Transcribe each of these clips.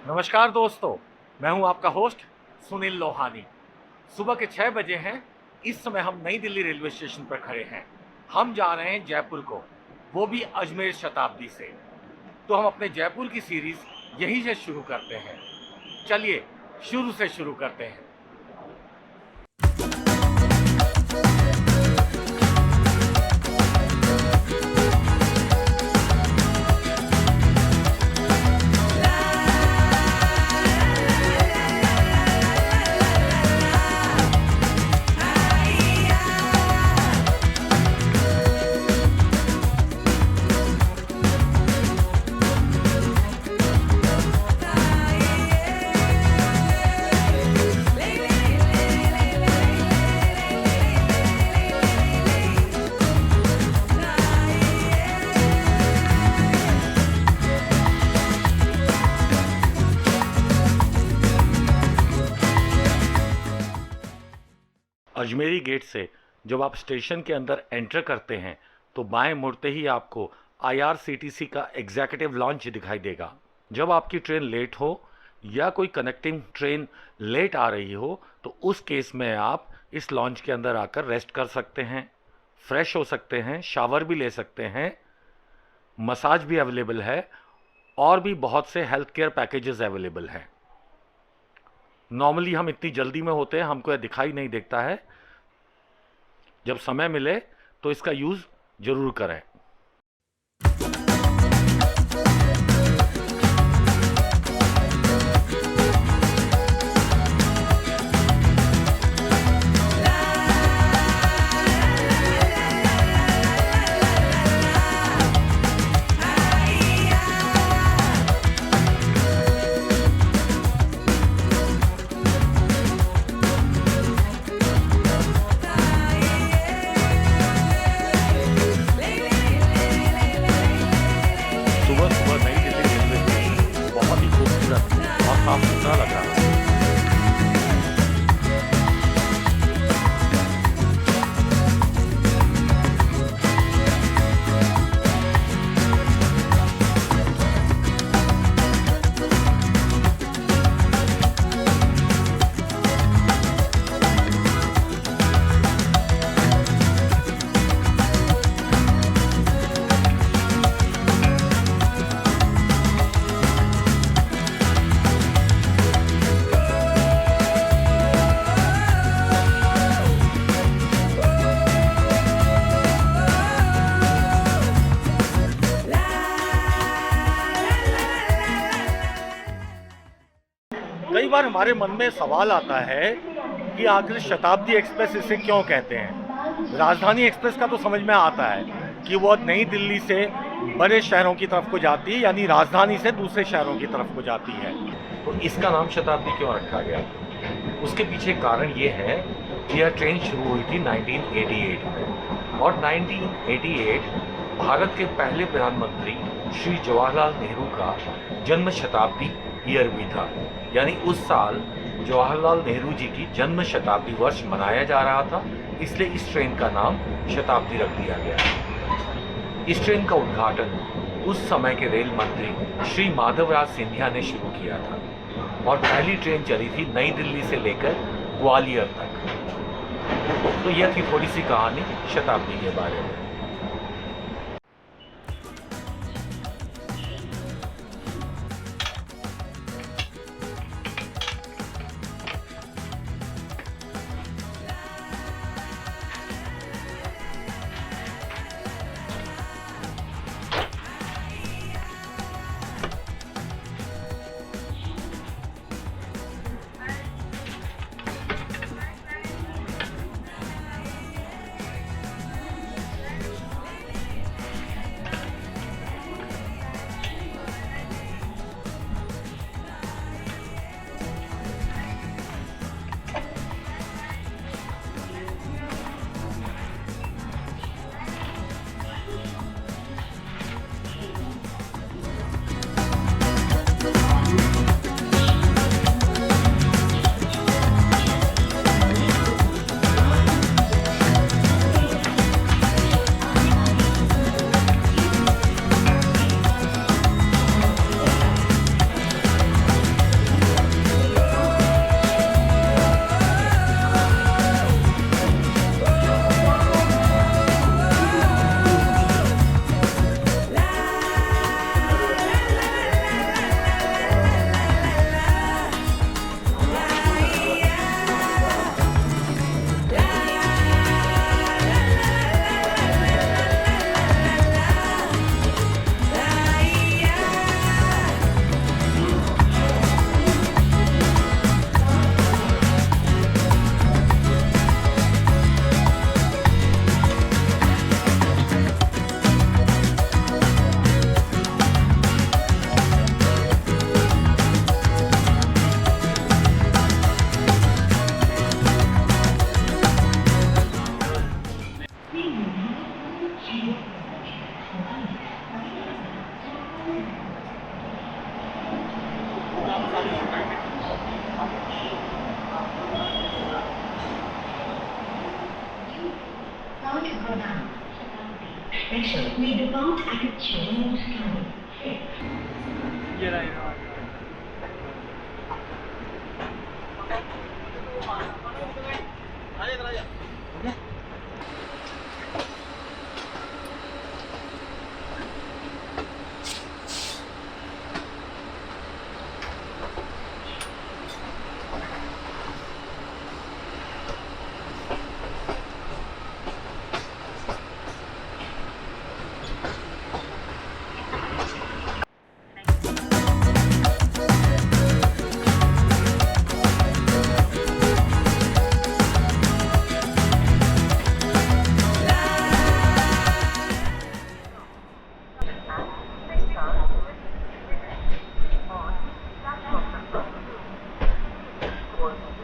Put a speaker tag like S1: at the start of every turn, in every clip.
S1: नमस्कार दोस्तों, मैं हूं आपका होस्ट सुनील लोहानी। सुबह के 6 बजे हैं। इस समय हम नई दिल्ली रेलवे स्टेशन पर खड़े हैं। हम जा रहे हैं जयपुर को, वो भी अजमेर शताब्दी से। तो हम अपने जयपुर की सीरीज यहीं से शुरू करते हैं। चलिए शुरू से शुरू करते हैं। अजमेरी गेट से जब आप स्टेशन के अंदर एंटर करते हैं तो बाएं मुड़ते ही आपको आईआरसीटीसी का एग्जीक्यूटिव लॉन्च दिखाई देगा। जब आपकी ट्रेन लेट हो या कोई कनेक्टिंग ट्रेन लेट आ रही हो तो उस केस में आप इस लॉन्च के अंदर आकर रेस्ट कर सकते हैं, फ्रेश हो सकते हैं, शावर भी ले सकते हैं, मसाज भी अवेलेबल है और भी बहुत से हेल्थ केयर पैकेजेस अवेलेबल हैं। नॉर्मली हम इतनी जल्दी में होते हैं, हमको यह दिखाई नहीं देता है। जब समय मिले तो इसका यूज़ जरूर करें। साफ सुथरा लग रहा है। कई बार हमारे मन में सवाल आता है कि आखिर शताब्दी एक्सप्रेस इसे क्यों कहते हैं। राजधानी एक्सप्रेस का तो समझ में आता है कि वो नई दिल्ली से बड़े शहरों की तरफ को जाती है, यानी राजधानी से दूसरे शहरों की तरफ को जाती है। तो इसका नाम शताब्दी क्यों रखा गया? उसके पीछे कारण ये है कि यह ट्रेन शुरू हुई थी 1988 में, और 1988 भारत के पहले प्रधानमंत्री श्री जवाहरलाल नेहरू का जन्म शताब्दी ईयर भी था। यानी उस साल जवाहरलाल नेहरू जी की जन्म शताब्दी वर्ष मनाया जा रहा था, इसलिए इस ट्रेन का नाम शताब्दी रख दिया गया। इस ट्रेन का उद्घाटन उस समय के रेल मंत्री श्री माधवराज सिंधिया ने शुरू किया था, और पहली ट्रेन चली थी नई दिल्ली से लेकर ग्वालियर तक। तो यह थी थोड़ी सी कहानी शताब्दी के बारे में।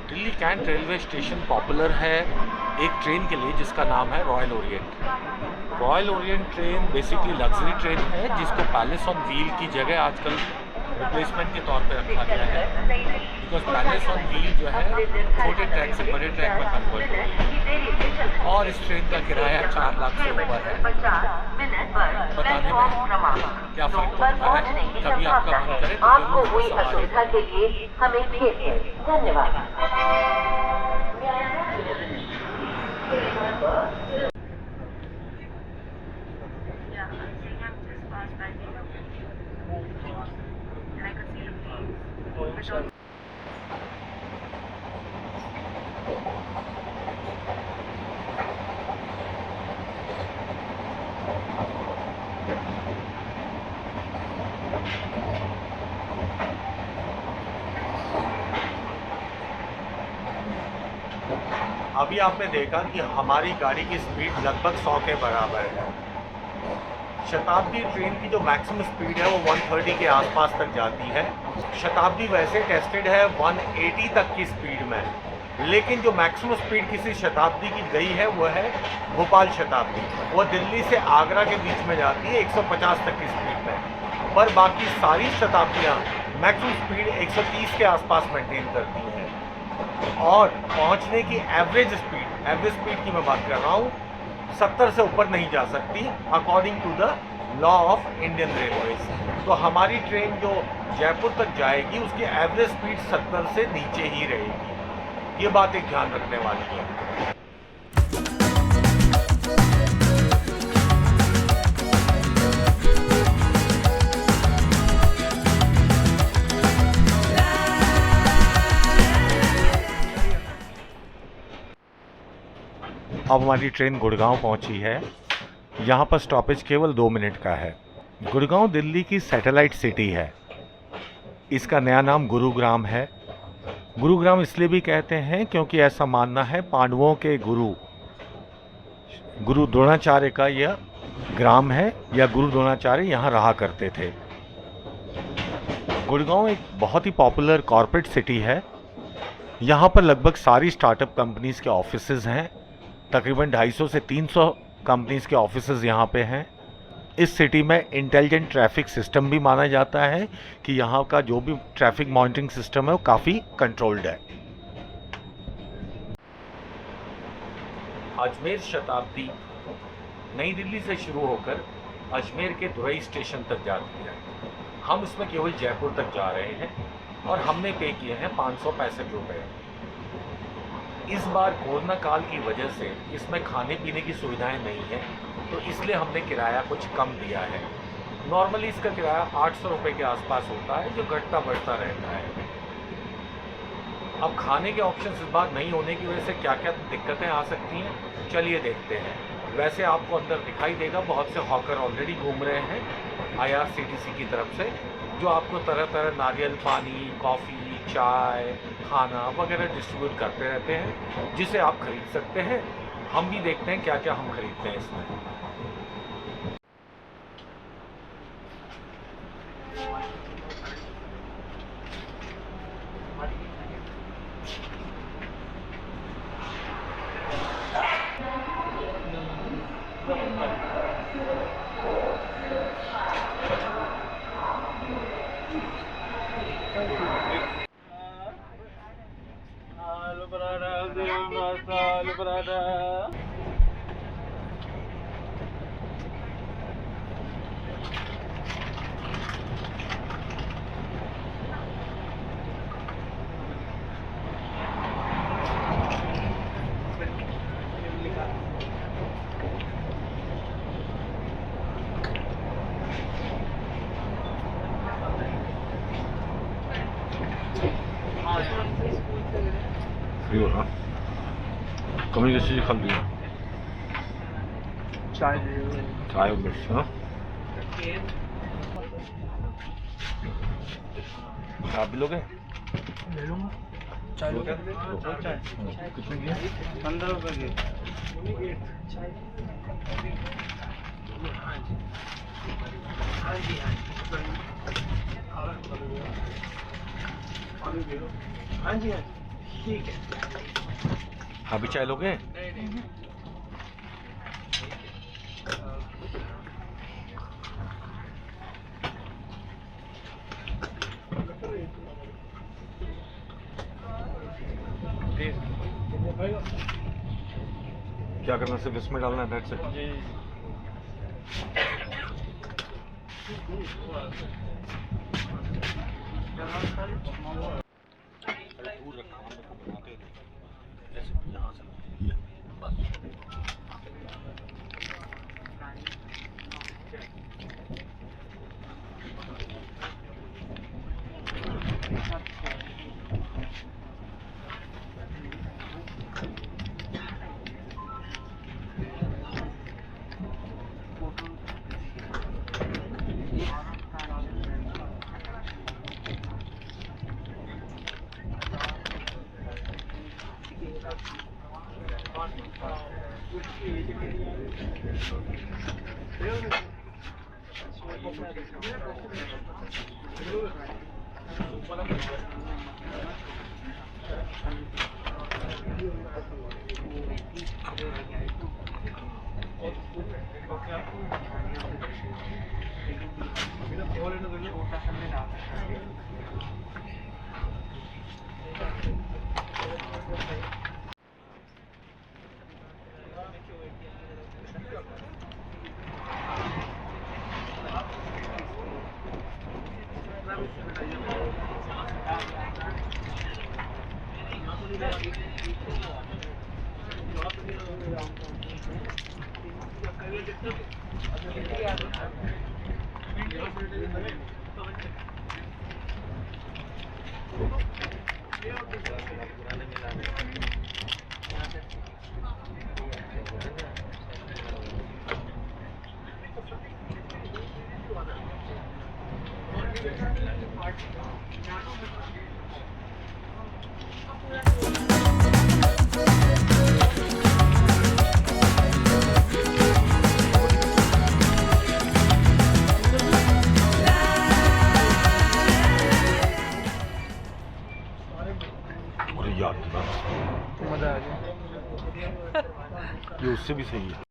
S1: Delhi cantt railway station popular है एक ट्रेन के लिए जिसका नाम है royal orient. Royal orient train basically luxury train है जिसको पैलेस ऑन व्हील की जगह आजकल रिप्लेसमेंट के तौर पे रखा गया है, बिकॉज पैलेस ऑन व्हील जो है छोटे ट्रैक से बड़े ट्रैक में कन्वर्ट हो गई है और इस ट्रेन का किराया 4 लाख से ऊपर है। बताने में क्या फर्क पड़ता है, कभी आपका मन करे तो
S2: आपको हुई असुविधा के लिए हमें खेद है। धन्यवाद।
S1: अभी आपने देखा कि हमारी गाड़ी की स्पीड लगभग 100 के बराबर है। शताब्दी ट्रेन की जो मैक्सिमम स्पीड है वो 130 के आसपास तक जाती है। शताब्दी वैसे टेस्टेड है 180 तक की स्पीड में, लेकिन जो मैक्सिमम स्पीड किसी शताब्दी की गई है वो है भोपाल शताब्दी। वो दिल्ली से आगरा के बीच में जाती है 150 तक की स्पीड में, पर बाकी सारी शताब्दियाँ मैक्सिमम स्पीड 130 के आसपास मेंटेन करती हैं। और पहुंचने की एवरेज स्पीड की मैं बात कर रहा हूँ 70 से ऊपर नहीं जा सकती according to the law of Indian railways. तो हमारी ट्रेन जो जयपुर तक जाएगी उसकी एवरेज स्पीड 70 से नीचे ही रहेगी। ये बात एक ध्यान रखने वाली है। अब हमारी ट्रेन गुड़गांव पहुंची है। यहाँ पर स्टॉपेज केवल 2 मिनट का है। गुड़गांव दिल्ली की सैटेलाइट सिटी है। इसका नया नाम गुरुग्राम है। गुरुग्राम इसलिए भी कहते हैं क्योंकि ऐसा मानना है पांडवों के गुरु द्रोणाचार्य का यह ग्राम है, या गुरु द्रोणाचार्य यहाँ रहा करते थे। गुड़गांव एक बहुत ही पॉपुलर कॉरपोरेट सिटी है। यहाँ पर लगभग सारी स्टार्टअप कंपनीज के ऑफिसेज हैं। तकरीबन 250 से 300 कंपनीज के ऑफिसेज यहाँ पे हैं। इस सिटी में इंटेलिजेंट ट्रैफिक सिस्टम भी माना जाता है कि यहाँ का जो भी ट्रैफिक मॉनिटरिंग सिस्टम है वो काफ़ी कंट्रोल्ड है। अजमेर शताब्दी नई दिल्ली से शुरू होकर अजमेर के दुरई स्टेशन तक जाती है। हम इसमें केवल जयपुर तक जा रहे हैं और हमने पे किए हैं 565 रुपये। इस बार कोरोना काल की वजह से इसमें खाने पीने की सुविधाएं नहीं हैं, तो इसलिए हमने किराया कुछ कम दिया है। नॉर्मली इसका किराया 800 रुपये के आसपास होता है, जो घटता बढ़ता रहता है। अब खाने के ऑप्शन इस बार नहीं होने की वजह से क्या क्या दिक्कतें आ सकती हैं, चलिए देखते हैं। वैसे आपको अंदर दिखाई देगा बहुत से हॉकर ऑलरेडी घूम रहे हैं IRCTC की तरफ से, जो आपको तरह तरह नारियल पानी, कॉफ़ी, चाय, खाना वगैरह डिस्ट्रीब्यूट करते रहते हैं, जिसे आप खरीद सकते हैं। हम भी देखते हैं क्या क्या हम खरीदते हैं इसमें। 어머니가 시식한대요.
S3: चाय
S1: चाय और मिर्च, हाँ? आप भी लोगे?
S3: ले लूँगा चाय लोगे चाय
S1: कितने की?
S3: 15 रुपए की हाँ जी ठीक है
S1: आप भी चाय लोगे? क्या करना, सिर्फ इसमें डालना है, दैट्स इट। अरे यार
S3: मजा आ गया
S1: ये उससे भी सही है।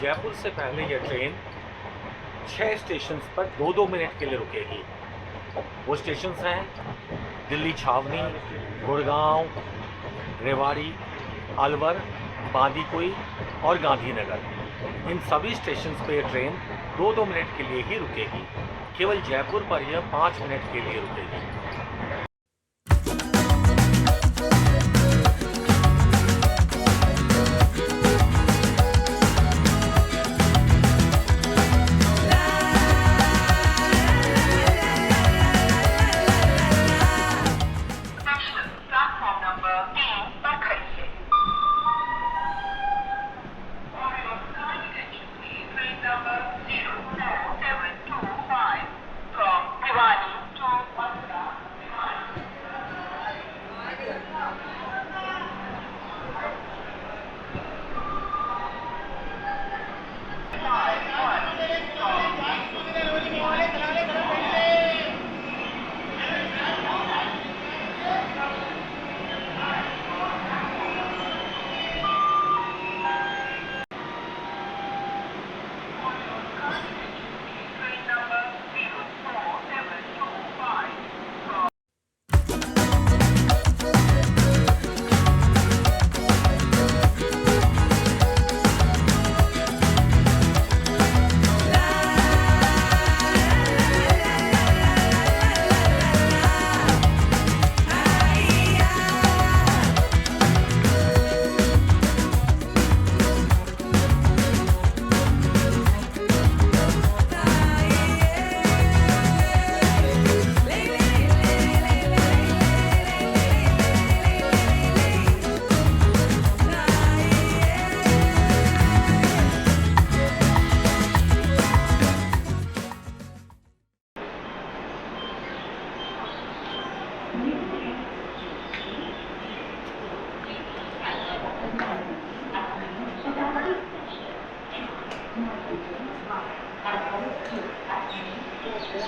S1: जयपुर से पहले यह ट्रेन 6 स्टेशंस पर 2-2 मिनट के लिए रुकेगी। वो स्टेशंस हैं दिल्ली छावनी, गुड़गांव, रेवाड़ी, अलवर, बांदीकुई और गांधीनगर। इन सभी स्टेशंस पे यह ट्रेन 2-2 मिनट के लिए ही रुकेगी। केवल जयपुर पर यह 5 मिनट के लिए रुकेगी।
S2: Number 04725 from Bhiwani to Mathura.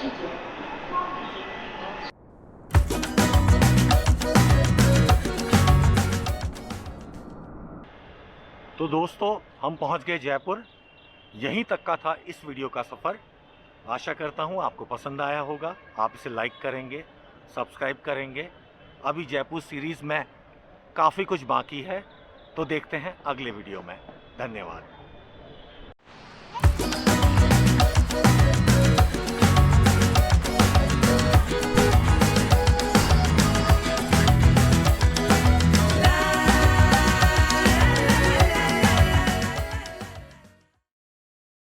S1: तो दोस्तों, हम पहुंच गए जयपुर। यहीं तक का था इस वीडियो का सफ़र। आशा करता हूं आपको पसंद आया होगा। आप इसे लाइक करेंगे, सब्सक्राइब करेंगे। अभी जयपुर सीरीज़ में काफ़ी कुछ बाकी है, तो देखते हैं अगले वीडियो में। धन्यवाद।